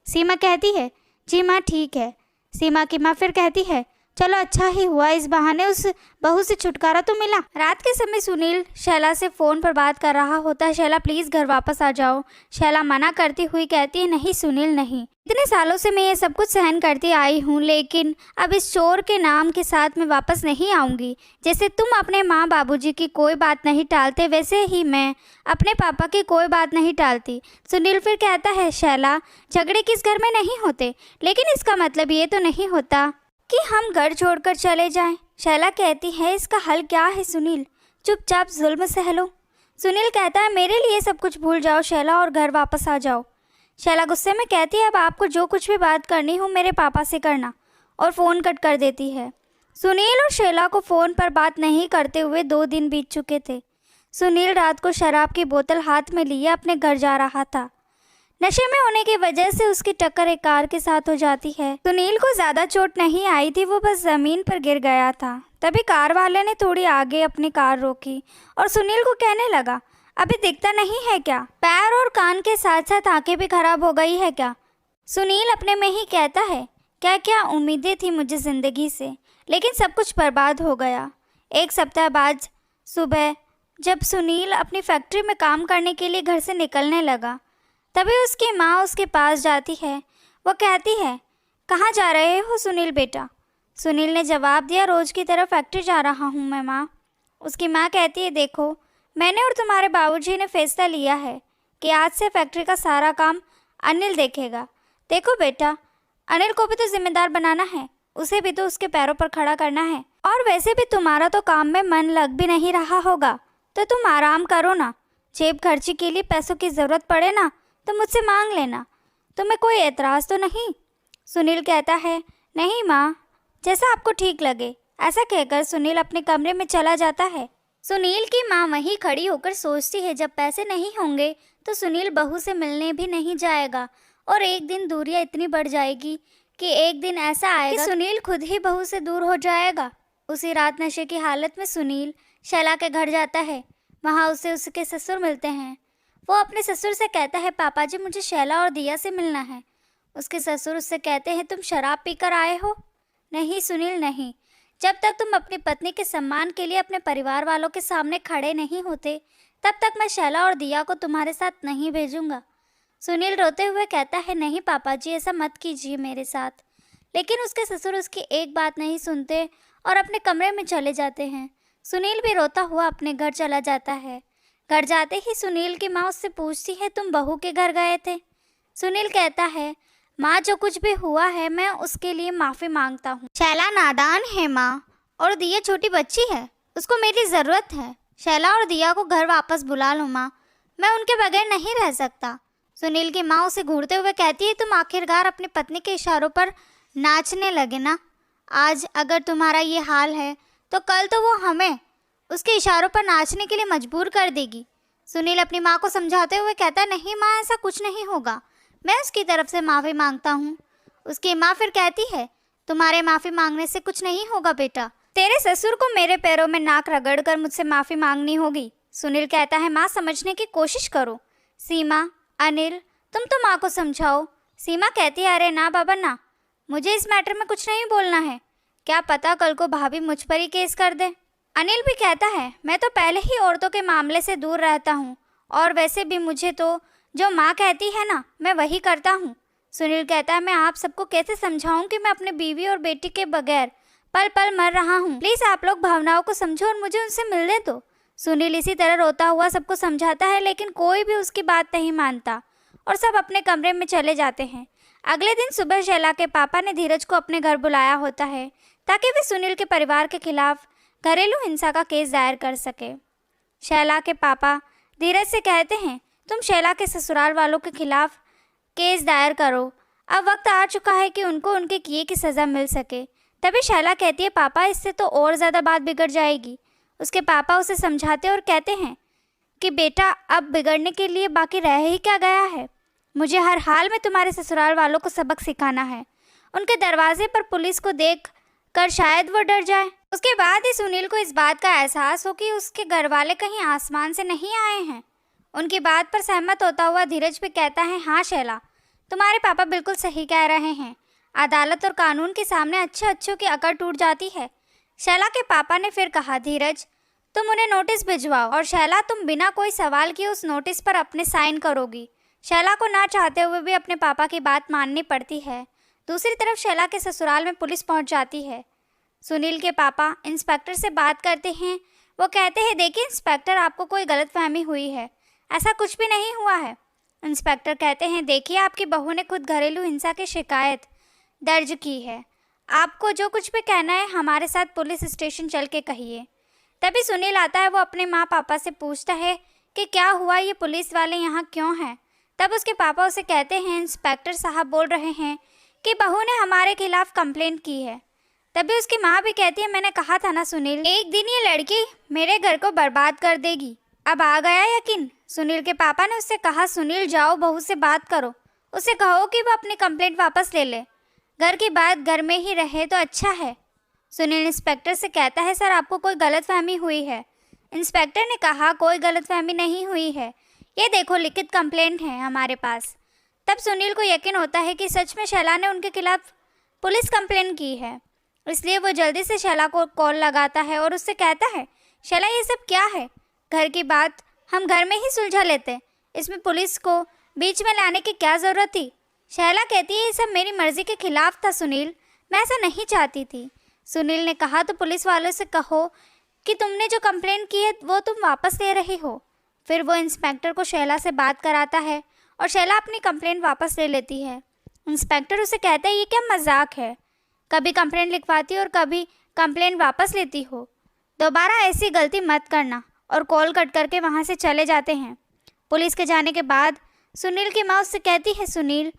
सीमा कहती है, जी माँ ठीक है। सीमा की माँ फिर कहती है, चलो अच्छा ही हुआ, इस बहाने उस बहू से छुटकारा तो मिला। रात के समय सुनील शैला से फ़ोन पर बात कर रहा होता है। शैला प्लीज़ घर वापस आ जाओ। शैला मना करती हुई कहती है नहीं सुनील नहीं, इतने सालों से मैं ये सब कुछ सहन करती आई हूँ, लेकिन अब इस चोर के नाम के साथ मैं वापस नहीं आऊँगी। जैसे तुम अपने माँ बाबूजी की कोई बात नहीं टालते, वैसे ही मैं अपने पापा की कोई बात नहीं टालती। सुनील फिर कहता है शैला झगड़े किस घर में नहीं होते, लेकिन इसका मतलब ये तो नहीं होता कि हम घर छोड़कर चले जाएं। शैला कहती है इसका हल क्या है सुनील, चुपचाप जुल्म सह लो। सुनील कहता है मेरे लिए सब कुछ भूल जाओ शैला और घर वापस आ जाओ। शैला गुस्से में कहती है अब आपको जो कुछ भी बात करनी हो मेरे पापा से करना, और फ़ोन कट कर देती है। सुनील और शैला को फ़ोन पर बात नहीं करते हुए 2 दिन बीत चुके थे। सुनील रात को शराब की बोतल हाथ में लिए अपने घर जा रहा था। नशे में होने की वजह से उसकी टक्कर एक कार के साथ हो जाती है। सुनील को ज़्यादा चोट नहीं आई थी, वो बस ज़मीन पर गिर गया था। तभी कार वाले ने थोड़ी आगे अपनी कार रोकी और सुनील को कहने लगा अभी दिखता नहीं है क्या, पैर और कान के साथ साथ आंखें भी खराब हो गई है क्या। सुनील अपने में ही कहता है क्या क्या उम्मीदें थी मुझे ज़िंदगी से, लेकिन सब कुछ बर्बाद हो गया। 1 सप्ताह बाद सुबह जब सुनील अपनी फैक्ट्री में काम करने के लिए घर से निकलने लगा, तभी उसकी माँ उसके पास जाती है। वो कहती है कहाँ जा रहे हो सुनील बेटा। सुनील ने जवाब दिया रोज़ की तरह फैक्ट्री जा रहा हूँ मैं माँ। उसकी माँ कहती है देखो मैंने और तुम्हारे बाबूजी ने फैसला लिया है कि आज से फैक्ट्री का सारा काम अनिल देखेगा। देखो बेटा अनिल को भी तो जिम्मेदार बनाना है, उसे भी तो उसके पैरों पर खड़ा करना है, और वैसे भी तुम्हारा तो काम में मन लग भी नहीं रहा होगा, तो तुम आराम करो ना। जेब खर्ची के लिए पैसों की ज़रूरत पड़े ना तो मुझसे मांग लेना, तुम्हें कोई एतराज़ तो नहीं। सुनील कहता है नहीं माँ, जैसा आपको ठीक लगे। ऐसा कहकर सुनील अपने कमरे में चला जाता है। सुनील की माँ वहीं खड़ी होकर सोचती है जब पैसे नहीं होंगे तो सुनील बहू से मिलने भी नहीं जाएगा, और एक दिन दूरियां इतनी बढ़ जाएगी कि एक दिन ऐसा आएगा कि सुनील खुद ही बहू से दूर हो जाएगा। उसी रात नशे की हालत में सुनील शैला के घर जाता है। वहाँ उसे उसके ससुर मिलते हैं। वो अपने ससुर से कहता है पापा जी मुझे शैला और दिया से मिलना है। उसके ससुर उससे कहते हैं तुम शराब पीकर आए हो। नहीं सुनील नहीं, जब तक तुम अपनी पत्नी के सम्मान के लिए अपने परिवार वालों के सामने खड़े नहीं होते तब तक मैं शैला और दिया को तुम्हारे साथ नहीं भेजूंगा। सुनील रोते हुए कहता है नहीं पापा जी ऐसा मत कीजिए मेरे साथ। लेकिन उसके ससुर उसकी एक बात नहीं सुनते और अपने कमरे में चले जाते हैं। सुनील भी रोता हुआ अपने घर चला जाता है। घर जाते ही सुनील की माँ उससे पूछती है तुम बहू के घर गए थे। सुनील कहता है माँ जो कुछ भी हुआ है मैं उसके लिए माफ़ी मांगता हूँ। शैला नादान है माँ, और दिया छोटी बच्ची है, उसको मेरी ज़रूरत है। शैला और दिया को घर वापस बुला लो माँ, मैं उनके बगैर नहीं रह सकता। सुनील की माँ उसे घूरते हुए कहती है तुम आखिरकार अपनी पत्नी के इशारों पर नाचने लगे ना। आज अगर तुम्हारा ये हाल है तो कल तो वो हमें उसके इशारों पर नाचने के लिए मजबूर कर देगी। सुनील अपनी माँ को समझाते हुए कहता नहीं माँ ऐसा कुछ नहीं होगा, मैं उसकी तरफ से माफ़ी मांगता हूँ। उसकी माँ फिर कहती है तुम्हारे माफ़ी मांगने से कुछ नहीं होगा बेटा, तेरे ससुर को मेरे पैरों में नाक रगड़कर मुझसे माफ़ी मांगनी होगी। सुनील कहता है माँ समझने की कोशिश करो। सीमा अनिल तुम तो माँ को समझाओ। सीमा कहती है अरे ना बाबा ना, मुझे इस मैटर में कुछ नहीं बोलना है, क्या पता कल को भाभी मुझ पर ही केस कर दे। अनिल भी कहता है मैं तो पहले ही औरतों के मामले से दूर रहता हूँ, और वैसे भी मुझे तो जो माँ कहती है ना मैं वही करता हूँ। सुनील कहता है मैं आप सबको कैसे समझाऊँ कि मैं अपने बीवी और बेटी के बगैर पल पल मर रहा हूँ। प्लीज़ आप लोग भावनाओं को समझो और मुझे उनसे मिलने दो। सुनील इसी तरह रोता हुआ सबको समझाता है, लेकिन कोई भी उसकी बात नहीं मानता और सब अपने कमरे में चले जाते हैं। अगले दिन सुबह शैला के पापा ने धीरज को अपने घर बुलाया होता है ताकि वे सुनील के परिवार के खिलाफ घरेलू हिंसा का केस दायर कर सके। शैला के पापा धीरज से कहते हैं तुम शैला के ससुराल वालों के खिलाफ केस दायर करो, अब वक्त आ चुका है कि उनको उनके किए की सज़ा मिल सके। तभी शैला कहती है पापा इससे तो और ज़्यादा बात बिगड़ जाएगी। उसके पापा उसे समझाते और कहते हैं कि बेटा अब बिगड़ने के लिए बाकी रह ही क्या गया है, मुझे हर हाल में तुम्हारे ससुराल वालों को सबक सिखाना है। उनके दरवाजे पर पुलिस को देख कर शायद वो डर जाए। उसके बाद ही सुनील को इस बात का एहसास हो कि उसके घर वाले कहीं आसमान से नहीं आए हैं। उनकी बात पर सहमत होता हुआ धीरज भी कहता है हाँ शैला तुम्हारे पापा बिल्कुल सही कह रहे हैं, अदालत और कानून के सामने अच्छे अच्छों की अकड़ टूट जाती है। शैला के पापा ने फिर कहा, धीरज तुम उन्हें नोटिस भिजवाओ और शैला तुम बिना कोई सवाल किए उस नोटिस पर अपने साइन करोगी। शैला को ना चाहते हुए भी अपने पापा की बात माननी पड़ती है। दूसरी तरफ शैला के ससुराल में पुलिस पहुंच जाती है। सुनील के पापा इंस्पेक्टर से बात करते हैं। वो कहते हैं, देखिए इंस्पेक्टर, आपको कोई गलतफहमी हुई है, ऐसा कुछ भी नहीं हुआ है। इंस्पेक्टर कहते हैं, देखिए आपकी बहू ने खुद घरेलू हिंसा की शिकायत दर्ज की है। आपको जो कुछ भी कहना है हमारे साथ पुलिस स्टेशन चल के कहिए। तभी सुनील आता है। वो अपने माँ पापा से पूछता है कि क्या हुआ, ये पुलिस वाले यहाँ क्यों हैं। तब उसके पापा उसे कहते हैं, इंस्पेक्टर साहब बोल रहे हैं कि बहू ने हमारे खिलाफ कंप्लेंट की है। तभी उसकी माँ भी कहती है, मैंने कहा था ना सुनील, एक दिन ये लड़की मेरे घर को बर्बाद कर देगी। अब आ गया यकीन। सुनील के पापा ने उससे कहा, सुनील जाओ बहू से बात करो, उसे कहो कि वो अपनी कंप्लेंट वापस ले ले, घर की बात घर में ही रहे तो अच्छा है। सुनील इंस्पेक्टर से कहता है, सर आपको कोई गलतफहमी हुई है। इंस्पेक्टर ने कहा, कोई गलतफहमी नहीं हुई है, ये देखो लिखित कंप्लेंट है हमारे पास। तब सुनील को यकीन होता है कि सच में शैला ने उनके खिलाफ पुलिस कंप्लेंट की है। इसलिए वो जल्दी से शैला को कॉल लगाता है और उससे कहता है, शैला ये सब क्या है, घर की बात हम घर में ही सुलझा लेते, इसमें पुलिस को बीच में लाने की क्या ज़रूरत थी। शैला कहती है, ये सब मेरी मर्ज़ी के खिलाफ था सुनील, मैं ऐसा नहीं चाहती थी। सुनील ने कहा, तो पुलिस वालों से कहो कि तुमने जो कंप्लेंट की है वो तुम वापस ले रही हो। फिर वो इंस्पेक्टर को शैला से बात कराता है और शैला अपनी कंप्लेंट वापस ले लेती है। इंस्पेक्टर उसे कहता है, ये क्या मजाक है, कभी कंप्लेंट लिखवाती और कभी कंप्लेंट वापस लेती हो, दोबारा ऐसी गलती मत करना। और कॉल कट करके वहाँ से चले जाते हैं। पुलिस के जाने के बाद सुनील की माँ उससे कहती है, सुनील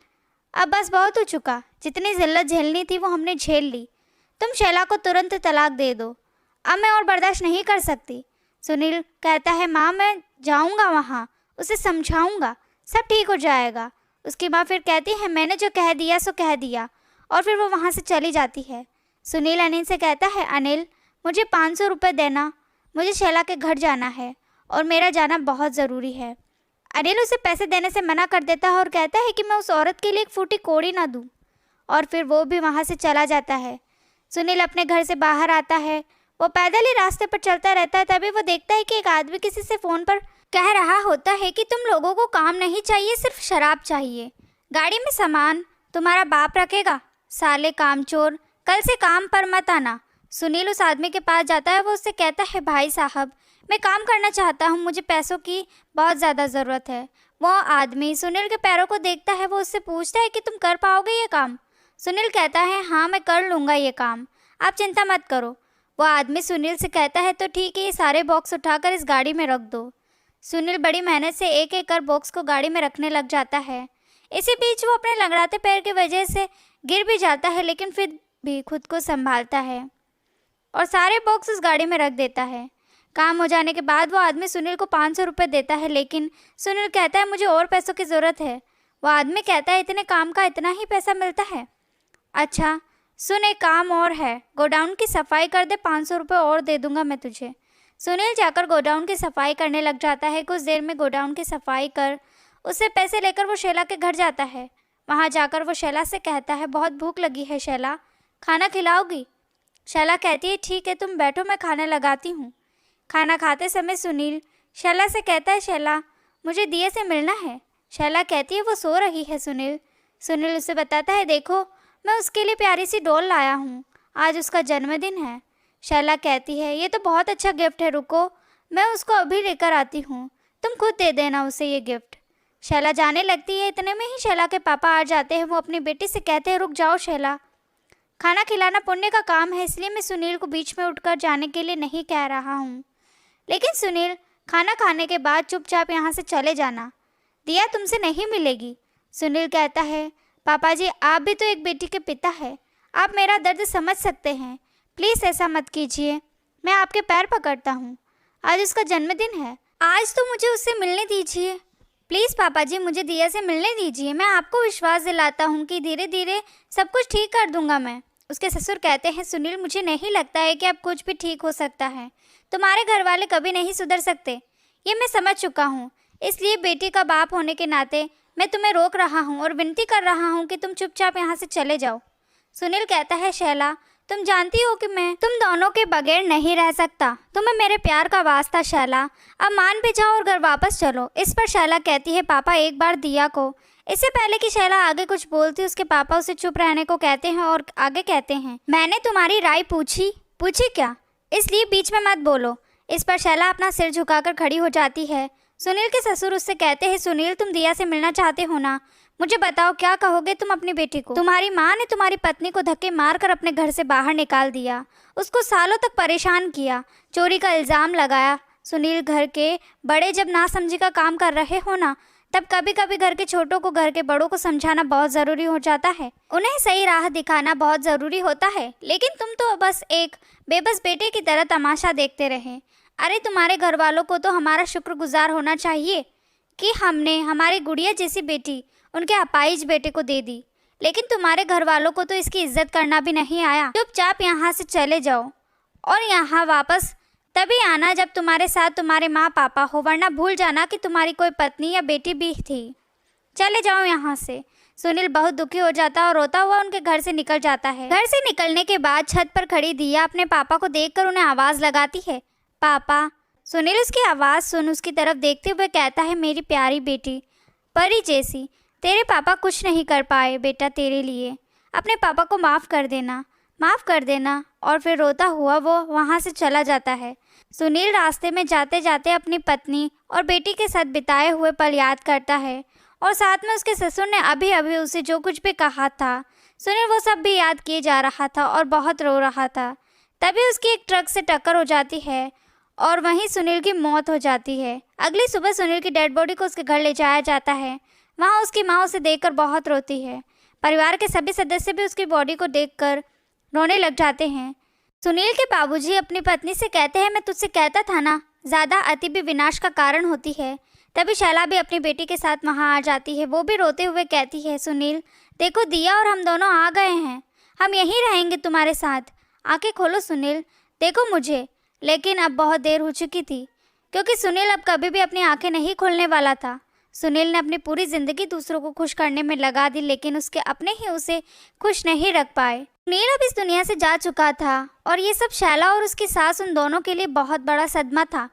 अब बस बहुत हो चुका, जितनी जिल्लत झेलनी थी वो हमने झेल ली, तुम शैला को तुरंत तलाक दे दो, अब मैं और बर्दाश्त नहीं कर सकती। सुनील कहता है, माँ मैं जाऊँगा वहाँ, उसे समझाऊँगा, सब ठीक हो जाएगा। उसकी माँ फिर कहती है, मैंने जो कह दिया सो कह दिया, और फिर वो वहाँ से चली जाती है। सुनील अनिल से कहता है, अनिल मुझे 500 रुपये देना, मुझे शैला के घर जाना है और मेरा जाना बहुत ज़रूरी है। अनिल उसे पैसे देने से मना कर देता है और कहता है कि मैं उस औरत के लिए एक फूटी कोड़ी ना दूँ, और फिर वो भी वहाँ से चला जाता है। सुनील अपने घर से बाहर आता है। वो पैदल ही रास्ते पर चलता रहता है। तभी वो देखता है कि एक आदमी किसी से फ़ोन पर कह रहा होता है कि तुम लोगों को काम नहीं चाहिए, सिर्फ शराब चाहिए, गाड़ी में सामान तुम्हारा बाप रखेगा, साले कामचोर, कल से काम पर मत आना। सुनील उस आदमी के पास जाता है। वो उससे कहता है, भाई साहब मैं काम करना चाहता हूँ, मुझे पैसों की बहुत ज़्यादा ज़रूरत है। वो आदमी सुनील के पैरों को देखता है। वो उससे पूछता है कि तुम कर पाओगे ये काम। सुनील कहता है, हाँ मैं कर लूँगा ये काम, आप चिंता मत करो। वो आदमी सुनील से कहता है, तो ठीक है, ये सारे बॉक्स उठाकर इस गाड़ी में रख दो। सुनील बड़ी मेहनत से एक एक कर बॉक्स को गाड़ी में रखने लग जाता है। इसी बीच वो अपने लंगड़ाते पैर की वजह से गिर भी जाता है, लेकिन फिर भी खुद को संभालता है और सारे बॉक्स उस गाड़ी में रख देता है। काम हो जाने के बाद वो आदमी सुनील को 500 रुपये देता है, लेकिन सुनील कहता है, मुझे और पैसों की ज़रूरत है। वो आदमी कहता है, इतने काम का इतना ही पैसा मिलता है? अच्छा सुन, एक काम और है, गोडाउन की सफाई कर दे, 500 रुपये और दे दूंगा मैं तुझे। सुनील जाकर गोडाउन की सफाई करने लग जाता है। कुछ देर में गोडाउन की सफाई कर उससे पैसे लेकर वो शैला के घर जाता है। वहाँ जाकर वो शैला से कहता है, बहुत भूख लगी है शैला, खाना खिलाओगी? शैला कहती है, ठीक है तुम बैठो, मैं खाना लगाती हूँ। खाना खाते समय सुनील शैला से कहता है, शैला मुझे दिया से मिलना है। शैला कहती है, वो सो रही है सुनील। सुनील उसे बताता है, देखो मैं उसके लिए प्यारी सी डॉल लाया हूँ, आज उसका जन्मदिन है। शैला कहती है, ये तो बहुत अच्छा गिफ्ट है, रुको मैं उसको अभी लेकर आती हूँ, तुम खुद दे देना उसे ये गिफ्ट। शैला जाने लगती है। इतने में ही शैला के पापा आ जाते हैं। वो अपनी बेटी से कहते हैं, रुक जाओ शैला, खाना खिलाना पुण्य का काम है, इसलिए मैं सुनील को बीच में उठकर जाने के लिए नहीं कह रहा हूँ, लेकिन सुनील खाना खाने के बाद चुपचाप यहाँ से चले जाना, दिया तुमसे नहीं मिलेगी। सुनील कहता है, पापा जी आप भी तो एक बेटी के पिता हैं, आप मेरा दर्द समझ सकते हैं, प्लीज़ ऐसा मत कीजिए, मैं आपके पैर पकड़ता हूँ, आज उसका जन्मदिन है, आज तो मुझे उससे मिलने दीजिए, प्लीज़ पापा जी मुझे दिया से मिलने दीजिए, मैं आपको विश्वास दिलाता हूँ कि धीरे धीरे सब कुछ ठीक कर दूंगा मैं। उसके ससुर कहते हैं, सुनील मुझे नहीं लगता है कि अब कुछ भी ठीक हो सकता है, तुम्हारे घर वाले कभी नहीं सुधर सकते, ये मैं समझ चुका हूँ, इसलिए बेटी का बाप होने के नाते मैं तुम्हें रोक रहा हूँ और विनती कर रहा हूँ कि तुम चुपचाप यहाँ से चले जाओ। सुनील कहता है शैला, तुम जानती हो कि मैं तुम दोनों के बगैर नहीं रह सकता। तुम्हें मेरे प्यार का वास्ता शैला, अब मान भी जाओ और घर वापस चलो। इस पर शैला कहती है, पापा एक बार दिया को। इससे पहले कि शैला आगे कुछ बोलती, उसके पापा उसे चुप रहने को कहते हैं और आगे कहते हैं, मैंने तुम्हारी राय पूछी क्या, इसलिए बीच में मत बोलो। इस पर शैला अपना सिर झुकाकर खड़ी हो जाती है। सुनील के ससुर उससे कहते हैं, सुनील तुम दिया से मिलना चाहते हो ना, मुझे बताओ क्या कहोगे तुम अपनी बेटी को। तुम्हारी माँ ने तुम्हारी पत्नी को धक्के मारकर अपने घर से बाहर निकाल दिया, उसको सालों तक परेशान किया, चोरी का इल्ज़ाम लगाया। सुनील, घर के बड़े जब नासमझी का काम कर रहे हो ना, तब कभी कभी घर के छोटों को घर के बड़ों को समझाना बहुत ज़रूरी हो जाता है, उन्हें सही राह दिखाना बहुत ज़रूरी होता है। लेकिन तुम तो बस एक बेबस बेटे की तरह तमाशा देखते रहे। अरे तुम्हारे घर वालों को तो हमारा शुक्रगुजार होना चाहिए कि हमने हमारी गुड़िया जैसी बेटी उनके अपाहिज बेटे को दे दी, लेकिन तुम्हारे घर वालों को तो इसकी इज्जत करना भी नहीं आया। चुपचाप यहाँ से चले जाओ और यहाँ वापस तभी आना जब तुम्हारे साथ तुम्हारे माँ पापा हो, वरना भूल जाना कि तुम्हारी कोई पत्नी या बेटी भी थी। चले जाओ यहाँ से। सुनील बहुत दुखी हो जाता और रोता हुआ उनके घर से निकल जाता है। घर से निकलने के बाद छत पर खड़ी दिया अपने पापा को देखकर उन्हें आवाज़ लगाती है, पापा। सुनील उसकी आवाज़ सुन उसकी तरफ देखते हुए कहता है, मेरी प्यारी बेटी, परी जैसी, तेरे पापा कुछ नहीं कर पाए बेटा तेरे लिए, अपने पापा को माफ़ कर देना, माफ़ कर देना। और फिर रोता हुआ वो वहाँ से चला जाता है। सुनील रास्ते में जाते जाते अपनी पत्नी और बेटी के साथ बिताए हुए पल याद करता है और साथ में उसके ससुर ने अभी अभी उसे जो कुछ भी कहा था, सुनील वो सब भी याद किए जा रहा था और बहुत रो रहा था। तभी उसकी एक ट्रक से टक्कर हो जाती है और वहीं सुनील की मौत हो जाती है। अगली सुबह सुनील की डेड बॉडी को उसके घर ले जाया जाता है। वहाँ उसकी माँ उसे देखकर बहुत रोती है। परिवार के सभी सदस्य भी उसकी बॉडी को देखकर रोने लग जाते हैं। सुनील के बाबूजी अपनी पत्नी से कहते हैं, मैं तुझसे कहता था ना, ज़्यादा अति भी विनाश का कारण होती है। तभी शैला भी अपनी बेटी के साथ वहाँ आ जाती है। वो भी रोते हुए कहती है, सुनील देखो दिया और हम दोनों आ गए हैं, हम यहीं रहेंगे तुम्हारे साथ। आंखें खोलो सुनील, देखो मुझे। लेकिन अब बहुत देर हो चुकी थी, क्योंकि सुनील अब कभी भी अपनी आंखें नहीं खोलने वाला था। सुनील ने अपनी पूरी ज़िंदगी दूसरों को खुश करने में लगा दी, लेकिन उसके अपने ही उसे खुश नहीं रख पाए। सुनील अब इस दुनिया से जा चुका था और ये सब शैला और उसकी सास उन दोनों के लिए बहुत बड़ा सदमा था।